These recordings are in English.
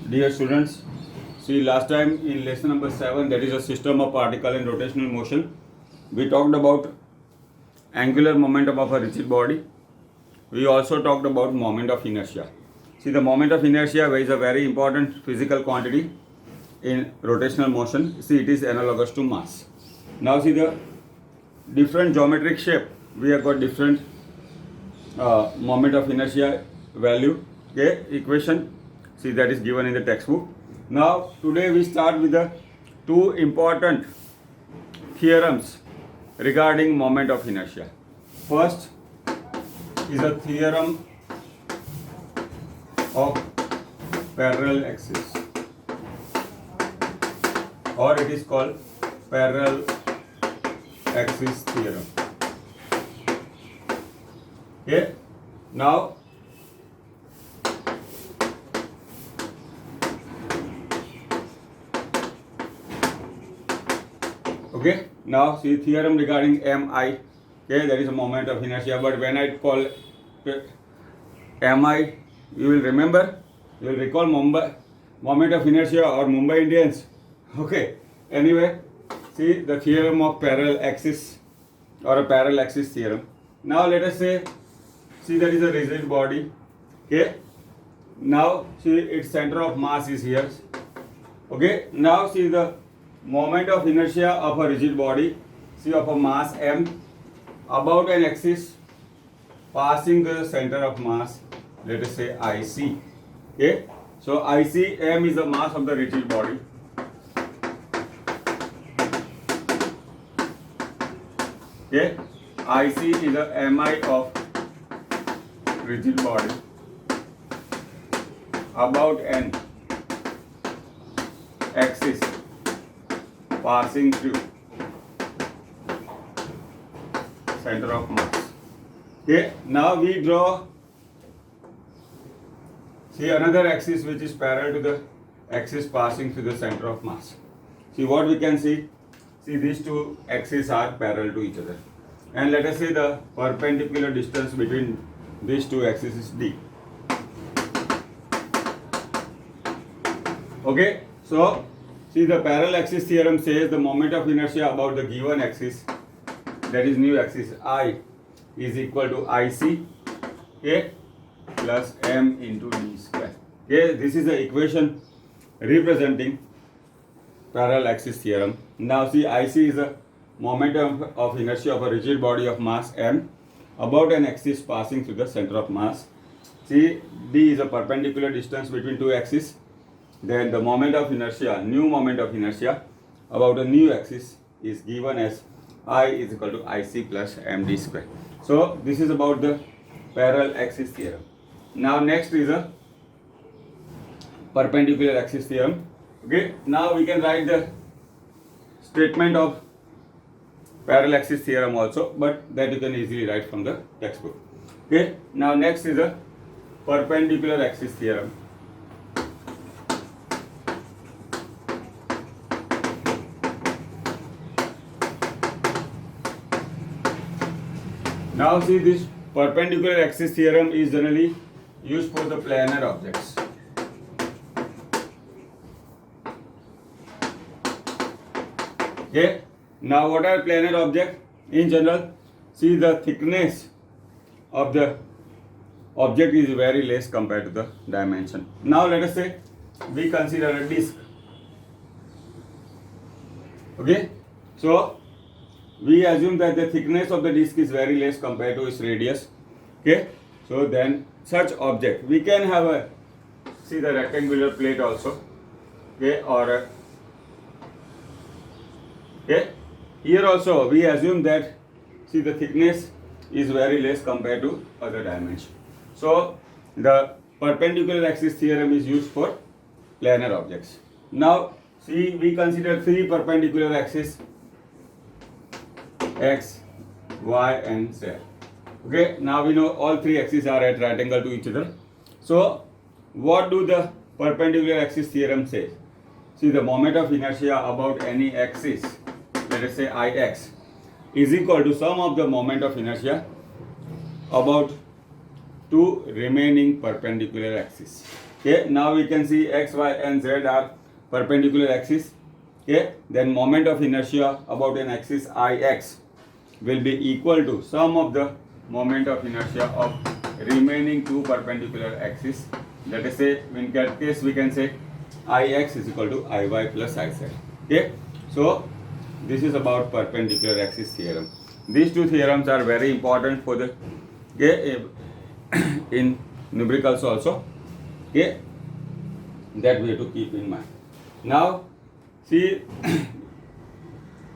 Dear students, see last time in lesson number 7, that is a system of particle and rotational motion, we talked about angular momentum of a rigid body. We also talked about moment of inertia. See, the moment of inertia is a very important physical quantity in rotational motion. See, it is analogous to mass. Now see the different geometric shape. We have got different moment of inertia value. Okay, equation. See, that is given in the textbook. Now today we start with the two important theorems regarding moment of inertia. First is a theorem of parallel axis, or it is called parallel axis theorem. Okay, now see theorem regarding MI. Okay, that is a moment of inertia, but when I call MI, you will remember, you will recall moment of inertia or Mumbai Indians. Okay, anyway, see the theorem of parallel axis or a parallel axis theorem. Now let us say, see that is a rigid body. Okay, now see its center of mass is here. Okay, now see the moment of inertia of a rigid body, see of a mass m about an axis passing the center of mass, let us say IC. Okay, so IC, m is the mass of the rigid body. Okay, IC is the MI of rigid body about an axis passing through center of mass. Okay, now we draw, see another axis which is parallel to the axis passing through the center of mass. See what we can see these two axes are parallel to each other, and let us say the perpendicular distance between these two axes is d. Okay, so see the parallel axis theorem says the moment of inertia about the given axis, that is new axis I, is equal to IC, okay, plus m into d square. Okay, this is the equation representing parallel axis theorem. Now see IC is the momentum of inertia of a rigid body of mass m about an axis passing through the center of mass. See, d is a perpendicular distance between two axes. Then the moment of inertia, new moment of inertia about a new axis is given as I is equal to IC plus md square. So this is about the parallel axis theorem. Now next is a perpendicular axis theorem. Okay, now we can write the statement of parallel axis theorem also, but that you can easily write from the textbook. Okay, now next is a perpendicular axis theorem. Now see, this perpendicular axis theorem is generally used for the planar objects. Okay, now what are planar objects? In general, see the thickness of the object is very less compared to the dimension. Now let us say we consider a disc. Okay, so we assume that the thickness of the disc is very less compared to its radius. Okay, so then such object we can have a, see the rectangular plate also. Okay, or okay, here also we assume that, see the thickness is very less compared to other dimension. So the perpendicular axis theorem is used for planar objects. Now see, we consider three perpendicular axes, x, y and z. Okay, now we know all three axes are at right angle to each other. So what do the perpendicular axis theorem say? See, the moment of inertia about any axis, let us say Ix, is equal to sum of the moment of inertia about two remaining perpendicular axes. Okay, now we can see x, y, and z are perpendicular axis. Okay, then moment of inertia about an axis Ix will be equal to sum of the moment of inertia of remaining two perpendicular axes. Let us say, in that case, we can say Ix is equal to Iy plus Iz. Okay, so this is about perpendicular axis theorem. These two theorems are very important for the in numericals also. Okay, that we have to keep in mind. Now, see,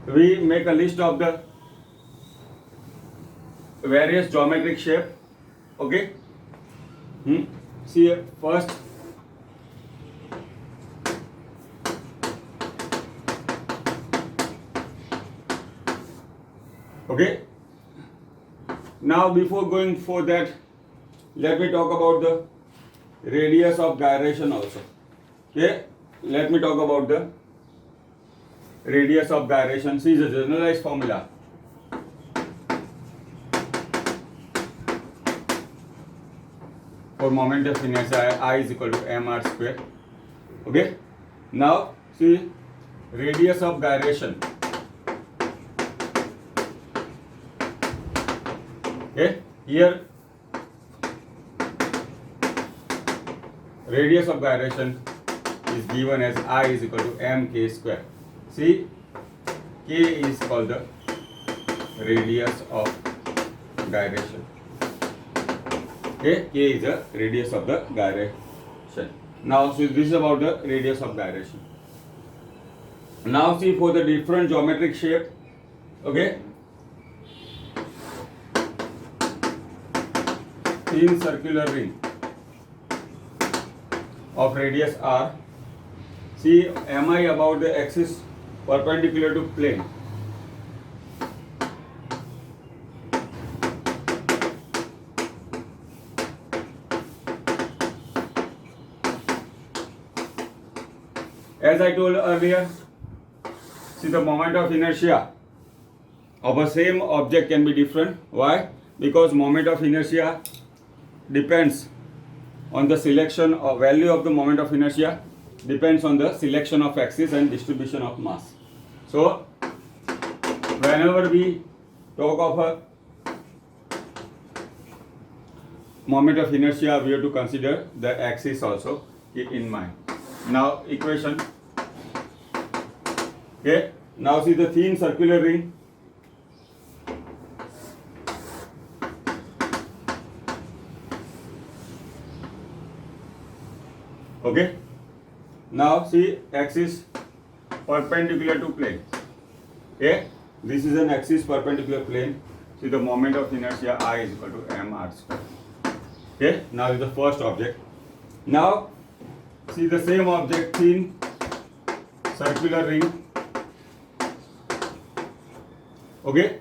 we make a list of the various geometric shape. Okay, see first. Okay, now before going for that, let me talk about the radius of gyration also. Okay, let me talk about the radius of gyration. See the generalized formula. For moment of inertia, I is equal to mr square. Okay, now see radius of gyration. Okay, here radius of gyration is given as I is equal to mk square. See, k is called the radius of gyration. Okay, k is the radius of the gyration. Now, so this is about the radius of gyration. Now, see for the different geometric shape. Okay, thin circular ring of radius r. See, am I about the axis perpendicular to plane? As I told earlier, see the moment of inertia of a same object can be different. Why? Because moment of inertia depends on the selection or value of the moment of inertia depends on the selection of axis and distribution of mass. So, whenever we talk of a moment of inertia, we have to consider the axis also in mind. Now, equation. Okay. Now, see the thin circular ring. Okay. Now see axis perpendicular to plane. Okay. This is an axis perpendicular plane. See the moment of inertia I is equal to mr square. Okay. Now is the first object. Now see the same object, thin circular ring. Okay.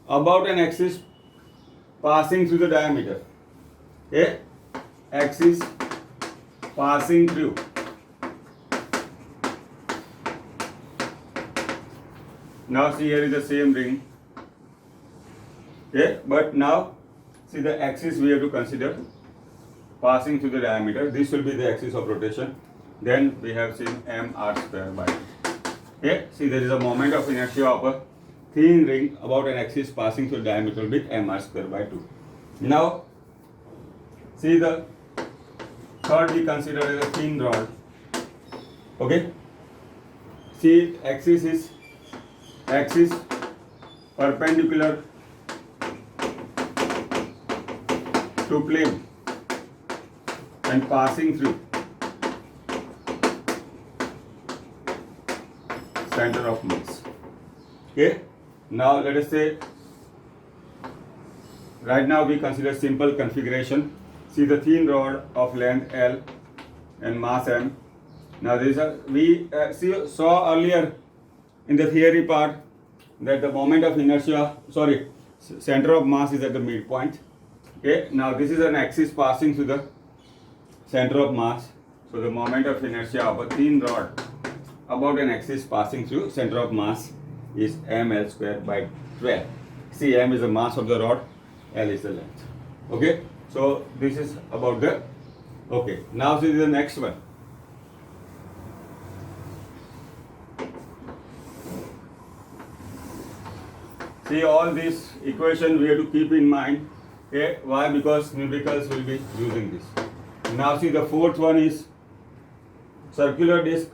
About an axis passing through the diameter. Okay. Axis passing through. Now see here is the same ring. Okay, but now see the axis we have to consider passing through the diameter. This will be the axis of rotation. Then we have seen mr square by 2. Okay, see there is a moment of inertia of a thin ring about an axis passing through the diameter with mr square by 2. Now see the third we consider as a thin rod. Okay, see axis is perpendicular to plane and passing through center of mass. Okay, now let us say right now we consider simple configuration. See the thin rod of length L and mass m. Now this we saw earlier in the theory part that the moment of inertia, center of mass is at the midpoint. Okay, now this is an axis passing through the center of mass. So the moment of inertia of a thin rod about an axis passing through center of mass is ml square by 12. See, m is the mass of the rod, L is the length. Okay, so this is about the Okay, now see the next one. See, all these equation we have to keep in mind. Okay, why? Because numericals will be using this. Now see, the fourth one is circular disc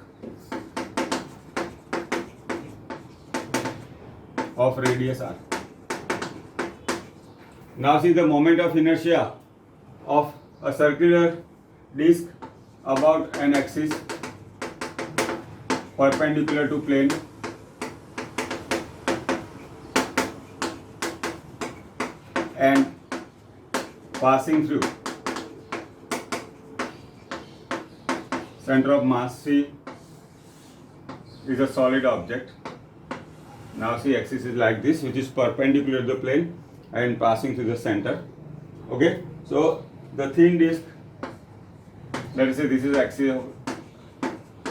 of radius r. Now see, the moment of inertia of a circular disc about an axis perpendicular to plane and passing through center of mass. C is a solid object. Now see, axis is like this, which is perpendicular to the plane and passing through the center. Okay, so the thin disc, let us say this is axis of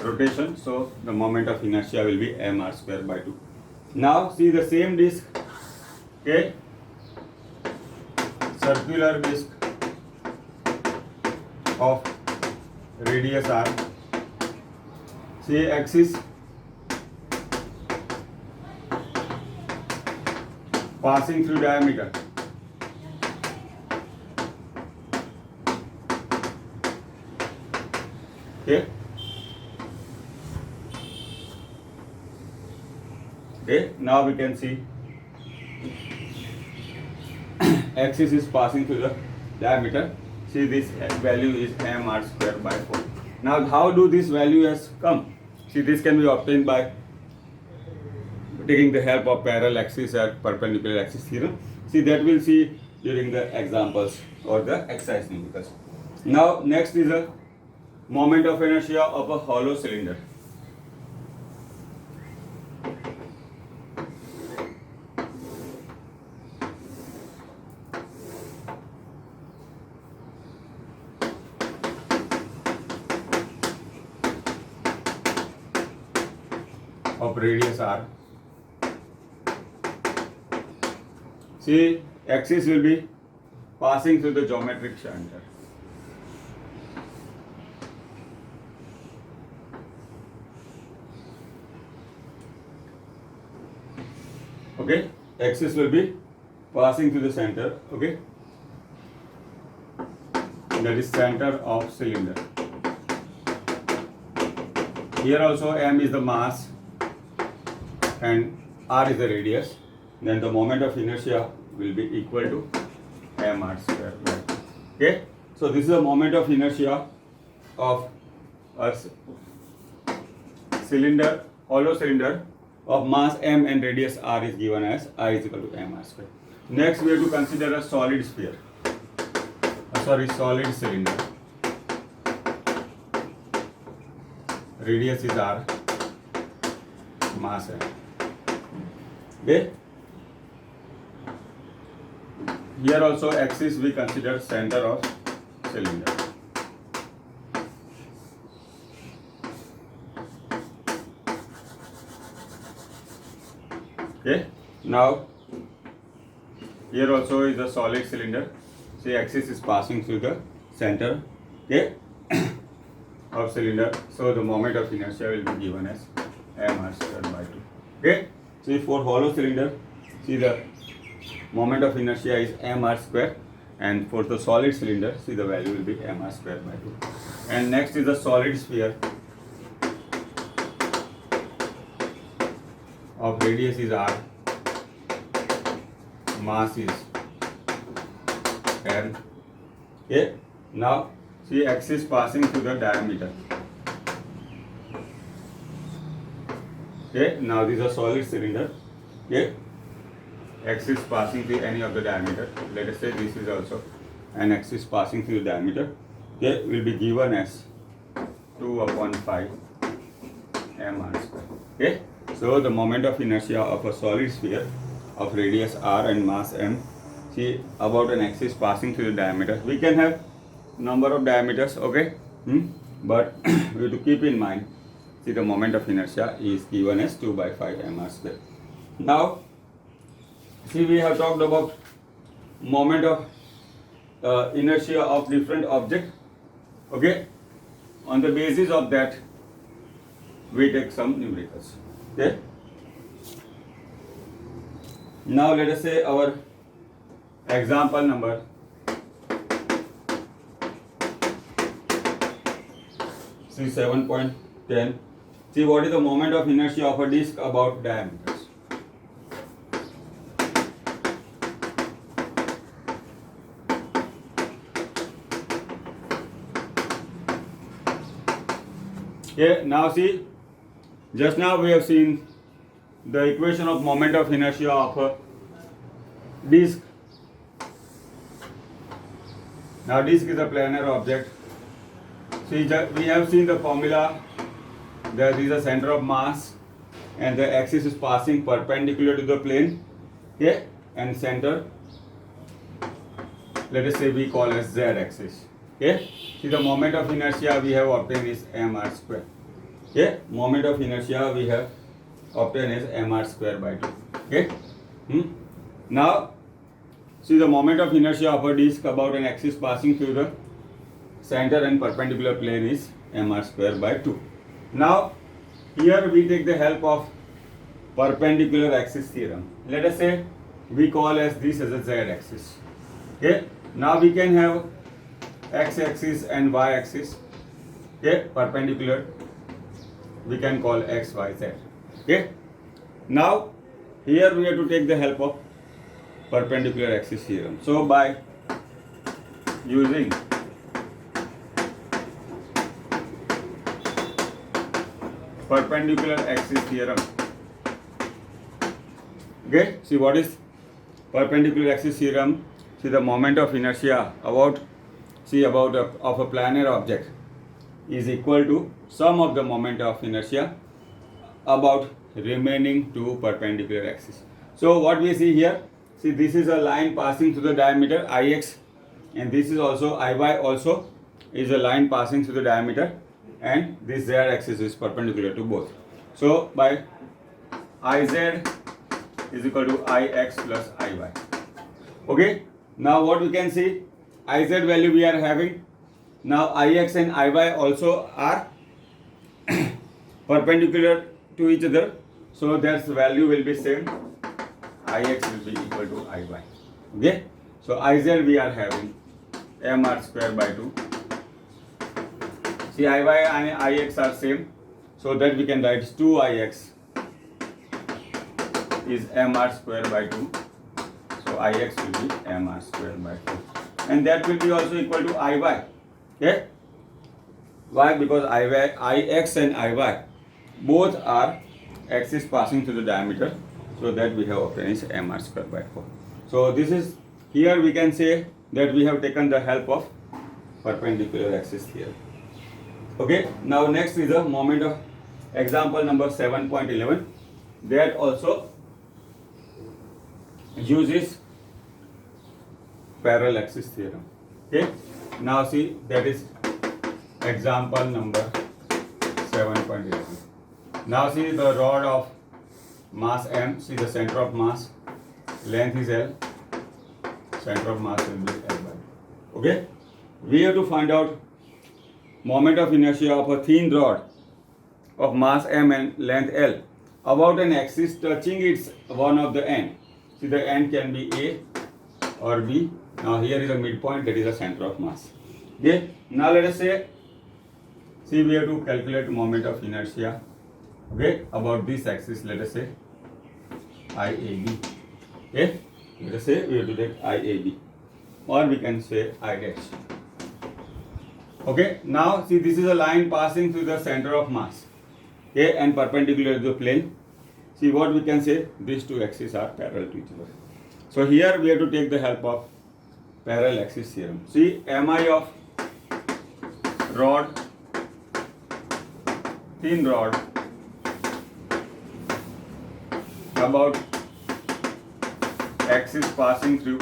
rotation, so the moment of inertia will be mr square by 2. Now see, the same disc, okay, circular disc of radius r. See, axis passing through diameter. Okay. Okay, now we can see axis is passing through the diameter. See, this value is mr square by 4. Now how do this value has come? See, this can be obtained by taking the help of parallel axis and perpendicular axis theorem. See, that we'll see during the examples or the exercise numericals. Now next is a moment of inertia of a hollow cylinder. Of radius r. See, axis will be passing through the geometric center. Okay, axis will be passing through the center. Okay, that is center of cylinder. Here also m is the mass and r is the radius. Then the moment of inertia will be equal to mr square. Okay, so this is the moment of inertia of a cylinder, hollow cylinder of mass m and radius r is given as I is equal to mr square. Next we have to consider a solid sphere. Solid cylinder. Radius is r, mass m. Okay. Here also axis we consider center of cylinder. Okay. Now here also is a solid cylinder. See, axis is passing through the center. Okay. Of cylinder. So the moment of inertia will be given as mr square by 2. Okay. See, for hollow cylinder, see the moment of inertia is mr square, and for the solid cylinder, see the value will be mr square by 2. And next is the solid sphere of radius is r, mass is m. Okay. Now see, axis passing through the diameter. Okay. Now this is a solid cylinder. Okay. Axis passing through any of the diameter. Let us say this is also an axis passing through the diameter. Okay, will be given as 2/5 mr square. Okay, so the moment of inertia of a solid sphere of radius r and mass m. See, about an axis passing through the diameter. We can have number of diameters. Okay, but we have to keep in mind. See, the moment of inertia is given as 2/5 mr square. Now, see, we have talked about moment of inertia of different object. Okay, on the basis of that we take some numericals. Okay, now let us say our example number see 7.10. See what is the moment of inertia of a disc about diameters. Okay, now see, just now we have seen the equation of moment of inertia of a disc. Now disc is a planar object. See, we have seen the formula. There is a center of mass and the axis is passing perpendicular to the plane. Okay, and center, let us say we call as z axis. Okay, see the moment of inertia we have obtained is mr square. Okay, moment of inertia we have obtained is mr square by 2. Okay, now see the moment of inertia of a disc about an axis passing through the center and perpendicular plane is mr square by 2. Now here we take the help of perpendicular axis theorem. Let us say we call as this as a z axis. Okay, now we can have x axis and y axis. Okay, perpendicular we can call x, y, z. Okay, now here we have to take the help of perpendicular axis theorem. So by using perpendicular axis theorem, okay, see what is perpendicular axis theorem? See the moment of inertia of a planar object is equal to sum of the moment of inertia about remaining two perpendicular axis. So what we see here, see this is a line passing through the diameter Ix, and this is also Iy also is a line passing through the diameter, and this z axis is perpendicular to both. So by Iz is equal to Ix plus Iy. Okay, now what we can see, Iz value we are having. Now Ix and Iy also are perpendicular to each other, so their value will be same. Ix will be equal to Iy. Okay, so Iz we are having mr square by 2. See, Iy and Ix are same, so that we can write 2Ix is mr square by 2. So Ix will be mr square by 2, and that will be also equal to Iy. Okay? Why? Because Ix and Iy both are axis passing through the diameter, so that we have obtained is mr square by 4. So this is, here we can say that we have taken the help of perpendicular axis theorem. Okay, now next is the moment of example number 7.11, that also uses parallel axis theorem. Okay, now see, that is example number 7.11. Now see the rod of mass m, see the center of mass, length is L, center of mass will be L by 2. Okay, we have to find out moment of inertia of a thin rod of mass m and length L about an axis touching its one of the end. See, the end can be A or B. Now here is a midpoint, that is the center of mass. Okay, now let us say, see, we have to calculate moment of inertia, okay, about this axis. Let us say IAB. Okay, let us say we have to take IAB, or we can say I dash. Okay, now see, this is a line passing through the center of mass, okay, and perpendicular to the plane. See what we can say, these two axes are parallel to each other. So here we have to take the help of parallel axis theorem. See, MI of rod, thin rod about axis passing through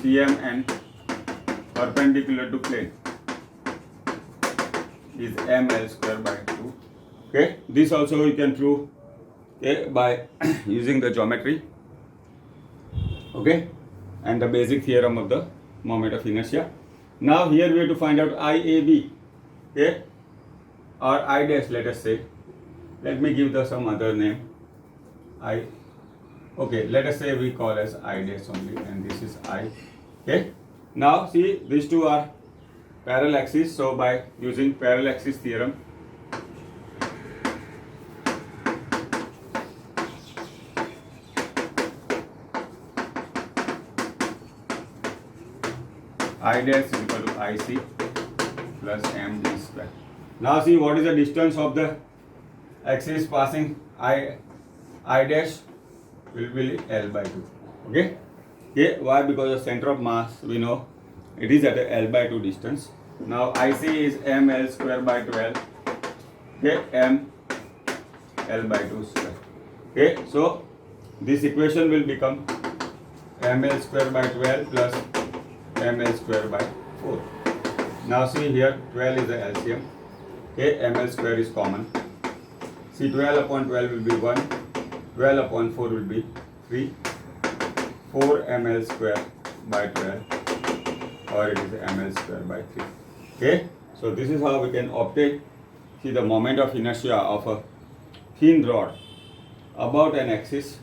CM and perpendicular to plane is ml square by 2. Okay, this also you can prove, okay, by using the geometry. Okay, and the basic theorem of the moment of inertia. Now here we have to find out IAB, okay, or I dash, let us say. Let me give the some other name. Okay, let us say we call as I dash only, and this is I. Okay. Now see, these two are parallel axes, so by using parallel axis theorem, I dash is equal to IC plus md square. Now see, what is the distance of the axis passing I dash will be L by 2. Okay. Okay. Why? Because the center of mass, we know it is at a L by 2 distance. Now IC is ml square by 12. Okay. M L by 2 square. Okay. So this equation will become ml square by 12 plus ml square by 4. Now see here, 12 is the LCM. Okay, ml square is common. See, 12 upon 12 will be 1, 12 upon 4 will be 3, 4 ml square by 12, or it is ml square by 3. Okay, so this is how we can obtain, see, the moment of inertia of a thin rod about an axis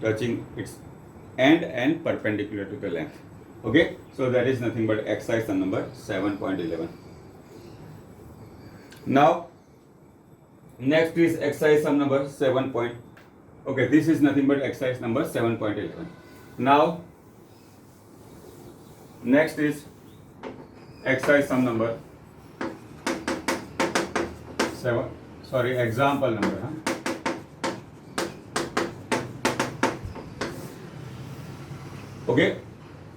touching its end and perpendicular to the length. Okay, so that is nothing but exercise sum number 7.11. Now next is exercise sum number 7. Okay, this is nothing but exercise number 7.11. Now next is exercise sum number 7. Sorry, example number. Okay.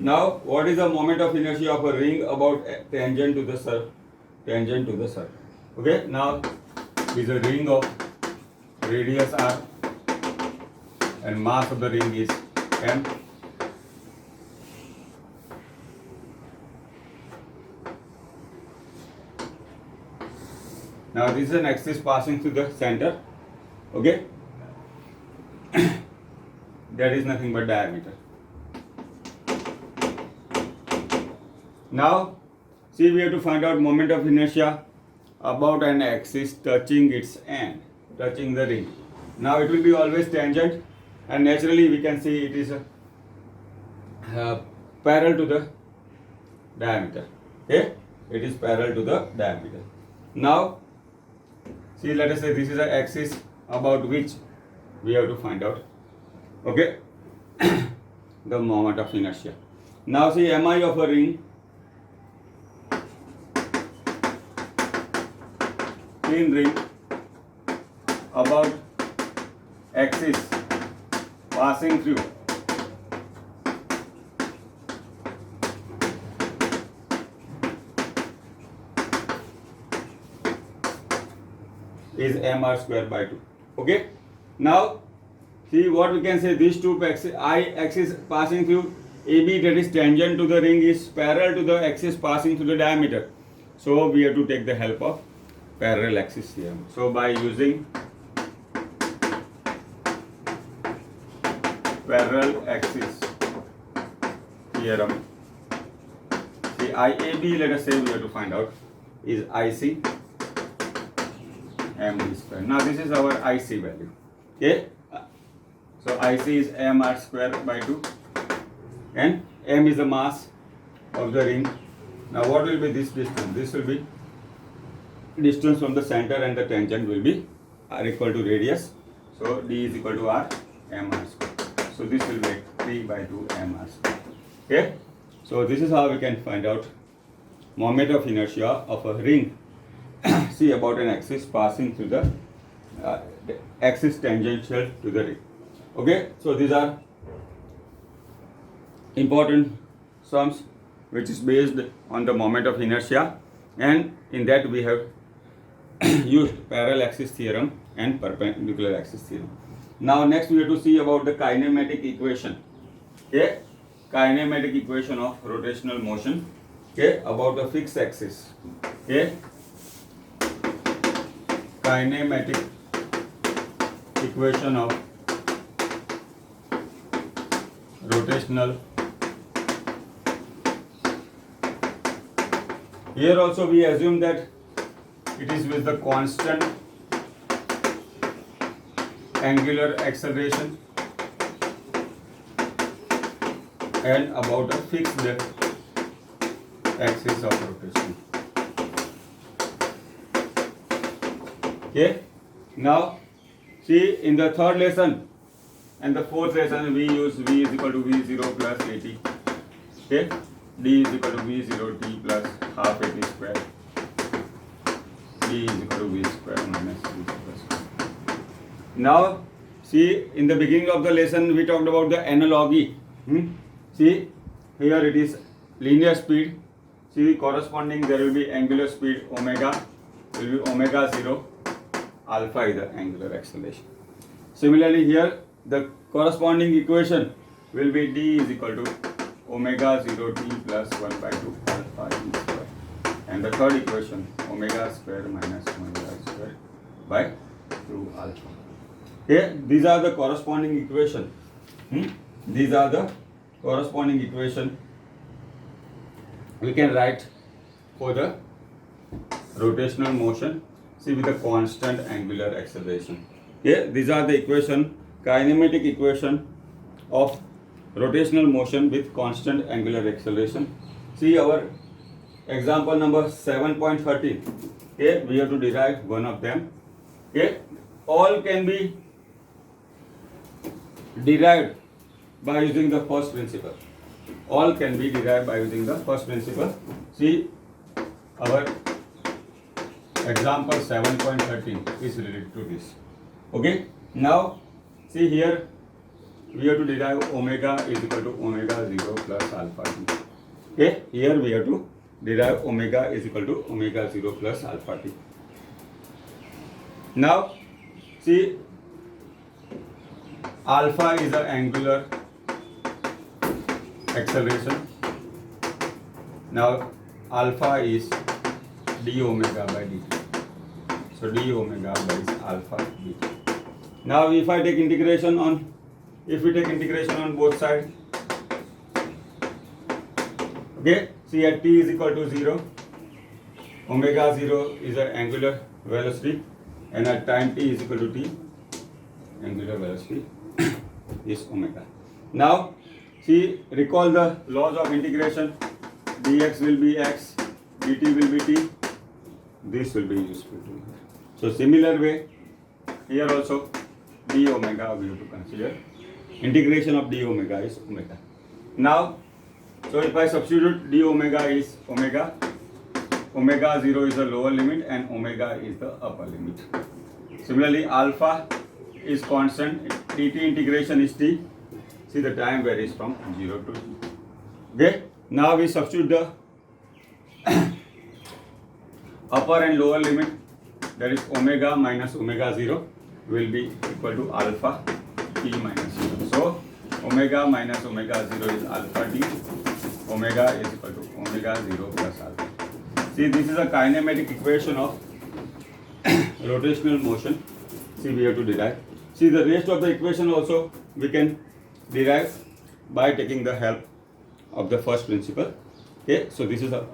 Now, what is the moment of inertia of a ring about tangent to the surface? Tangent to the surface. Okay. Now, is a ring of radius r, and mass of the ring is m. Now, this is an axis passing through the center. Okay. That is nothing but diameter. Now, see, we have to find out moment of inertia about an axis touching its end, touching the ring. Now, it will be always tangent, and naturally we can see it is parallel to the diameter. Okay, it is parallel to the diameter. Now, see, let us say this is an axis about which we have to find out. Okay, the moment of inertia. Now, see, mi of a ring, thin ring about axis passing through is mr square by 2. Okay. Now, see what we can say, these two axes, axis passing through AB, that is tangent to the ring, is parallel to the axis passing through the diameter. So we have to take the help of parallel axis theorem. So by using parallel axis theorem, the IAB, let us say we have to find out, is IC md square. Now this is our IC value. Okay. So IC is mr square by 2, and m is the mass of the ring. Now what will be this distance? This will be distance from the center, and the tangent will be r equal to radius. So d is equal to r mr square. So this will make 3 by 2 mr square. Okay. So this is how we can find out moment of inertia of a ring. See, about an axis passing through the axis tangential to the ring. Okay. So these are important sums which is based on the moment of inertia, and in that we have used parallel axis theorem and perpendicular axis theorem. Now next we have to see about the kinematic equation. Okay, kinematic equation of rotational motion. Okay, about the fixed axis. Okay, kinematic equation of rotational Here also we assume that it is with the constant angular acceleration and about a fixed axis of rotation. Okay. Now see, in the third lesson and the fourth lesson we use v is equal to v0 plus at. Okay. D is equal to v0 t plus half at square. D is equal to v square minus v square. Now see, in the beginning of the lesson we talked about the analogy. See, here it is linear speed. See, corresponding there will be angular speed omega, will be omega 0, alpha is the angular acceleration. Similarly here the corresponding equation will be d is equal to omega 0 t plus 1 by 2 alpha t square. And the third equation omega square minus omega square by 2 alpha. Okay, these are the corresponding equation. These are the corresponding equation we can write for the rotational motion, see, with the constant angular acceleration. Okay, these are the equation, kinematic equation of rotational motion with constant angular acceleration. See our example number 7.13. Okay, we have to derive one of them. Okay, all can be derived by using the first principle. All can be derived by using the first principle. See, our example 7.13 is related to this. Okay, now see here we have to derive omega is equal to omega 0 plus alpha t. Okay, here we have to derive omega is equal to omega 0 plus alpha t. Now see, alpha is the angular acceleration. Now alpha is d omega by dt. So d omega by alpha dt. Now if I take integration on, if we take integration on both sides, okay, see at t is equal to 0, omega 0 is the angular velocity, and at time t is equal to t, angular velocity is omega. Now see, recall the laws of integration. Dx will be x, dt will be t. This will be useful to you. So similar way, here also d omega we have to consider. Integration of d omega is omega. Now, so if I substitute d omega is omega, omega 0 is the lower limit and omega is the upper limit. Similarly, alpha is constant, dt integration is t. See, the time varies from 0 to t. Okay, now we substitute the upper and lower limit, that is omega minus omega 0 will be equal to alpha t minus 0. So omega minus omega 0 is alpha t, omega is equal to omega 0 plus alpha. See, this is a kinematic equation of rotational motion. See, we have to derive. See, the rest of the equation also we can derive by taking the help of the first principle. Okay, so this is a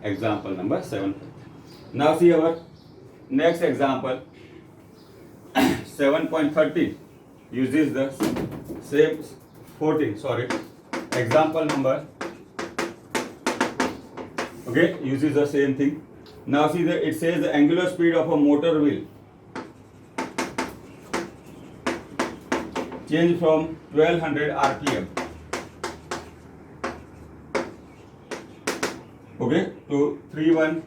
example number 7. Now see our next example 7.13 uses the same 14, sorry, example number, okay, uses the same thing. Now see, it says the angular speed of a motor wheel change from 1200 rpm, okay, to 3120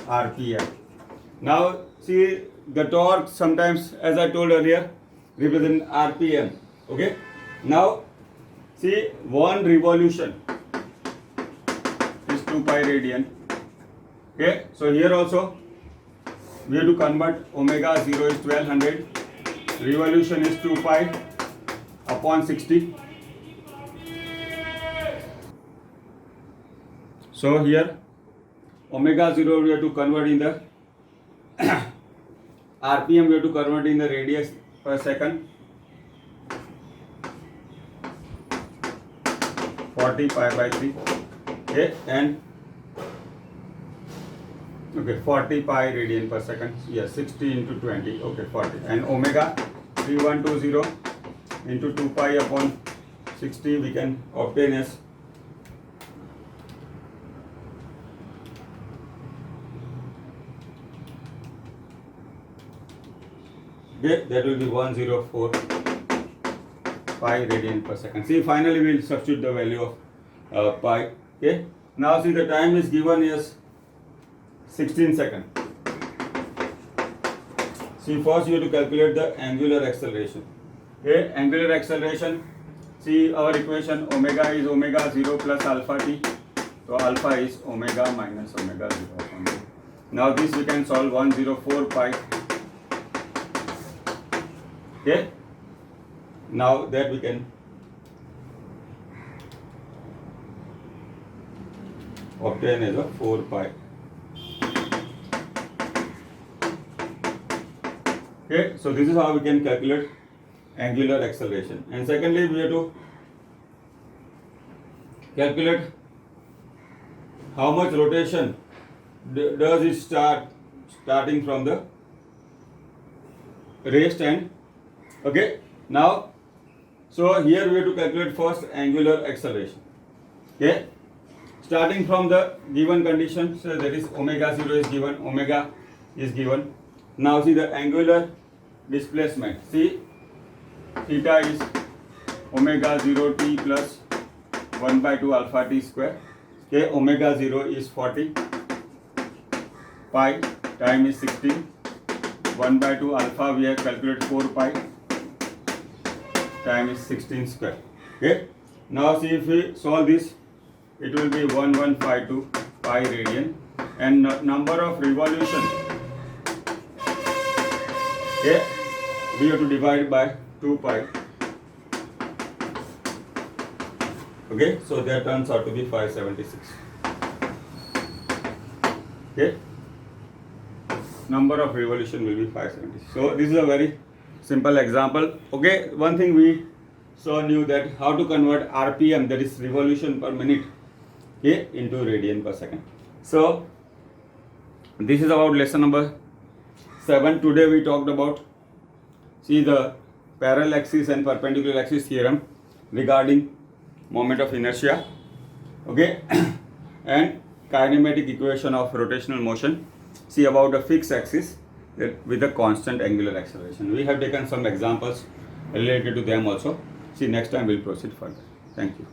rpm. Now see, the torque sometimes, as I told earlier, represent rpm. Okay, now see, one revolution is 2 pi radian. Okay, so here also we have to convert omega 0 is 1200, revolution is 2 pi upon 60. So here omega 0 we have to convert in the RPM, we have to convert in the radius per second. 40 pi by 3. Okay, and okay, 40 pi radian per second. Yes, 60 into 20. Okay, 40. And omega 3120 into 2 pi upon 60 we can obtain as okay, that will be 104 pi radian per second. See, finally we will substitute the value of pi. Okay, now see the time is given as 16 seconds. See, first you have to calculate the angular acceleration. Okay, angular acceleration. See, our equation omega is omega 0 plus alpha t. So alpha is omega minus omega 0. Now this we can solve 104 pi. Okay. Now that we can obtain as a 4 pi. Okay, so this is how we can calculate angular acceleration. And secondly, we have to calculate how much rotation does it starting from the rest end. Okay, now so here we have to calculate first angular acceleration. Okay, starting from the given condition, so that is omega 0 is given, omega is given. Now see the angular displacement. See, theta is omega 0 t plus 1 by 2 alpha t square. Okay, omega 0 is 40, pi, time is 16, 1 by 2 alpha we have calculated 4 pi, time is 16 square. Okay, now see if we solve this, it will be 1152 pi radian, and number of revolution, okay, we have to divide by 2 pi. Okay, so that turns out to be 576. Okay, number of revolution will be 576. So this is a very simple example. Okay, one thing we saw knew that how to convert RPM, that is revolution per minute, okay, into radian per second. So this is about lesson number 7. Today we talked about, see, the parallel axis and perpendicular axis theorem regarding moment of inertia, okay, and kinematic equation of rotational motion. See about a fixed axis with a constant angular acceleration. We have taken some examples related to them also. See, next time we'll proceed further. Thank you.